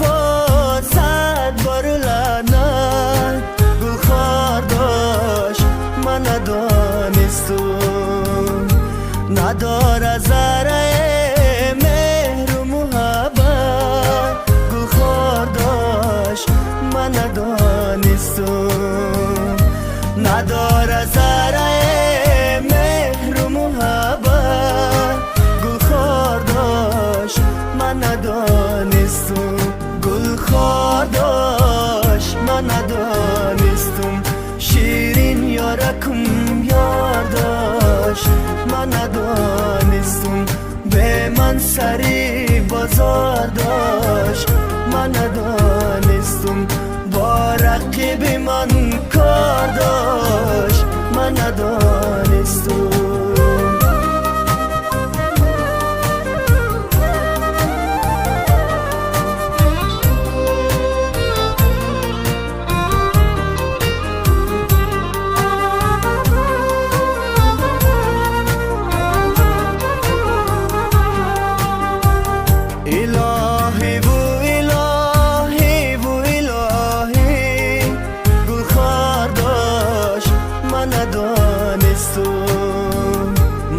وفا صد بار لعنت گلخوار داشت من ندانستم نداره ذره مهر و محبت گلخوار داشت من ندانستم نداره ذره مهر و محبت گلخوار داشت من ندانستم گلخوار داشت من ندانستم شیرین یارکم یار داشت من ندانستم به من سری بازار داشت من ندانستم با رقیب من کار داشت من ندانستم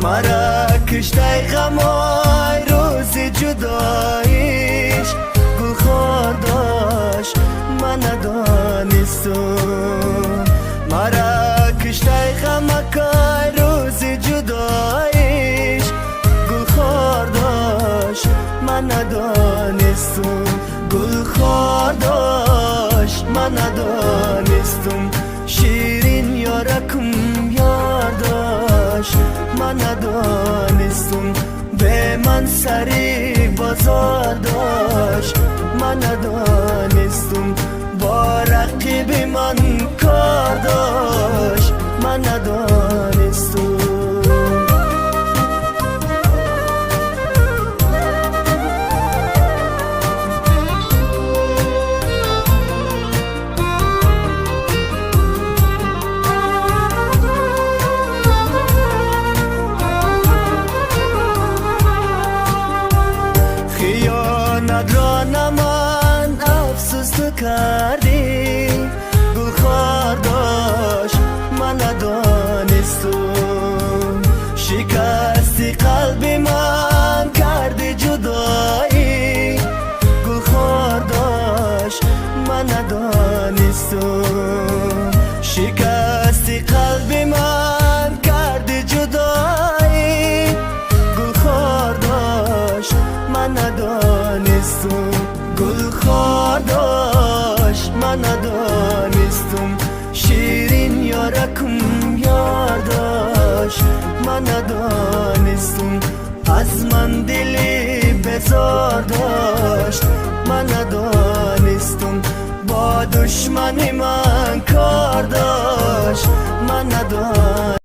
مرا کشته غمای روز جدایش گلخوار داشت من ندانستم مرا کشته غمکای روز جدایش گلخوار داشت من ندانستم گلخوار داشت من ندانستم شیرین یارکم یار داشت من ندانستم به من سری بازار داشت من ندانستم با رقیب من کار داشت من ندانستم ندران من افسوس تو کردی گلخوار داشت من ندانستم شکستی قلب من کردی جدایی گلخوار داشت من ندانستم شکستی قلب من کردی جدایی گلخوار داشت من ندانستم گلخوار داشت من ندانستم شیرین یارکم یار داشت من ندانستم از من دلی بزار داشت من ندانستم با دشمن من کار داشت من ندانستم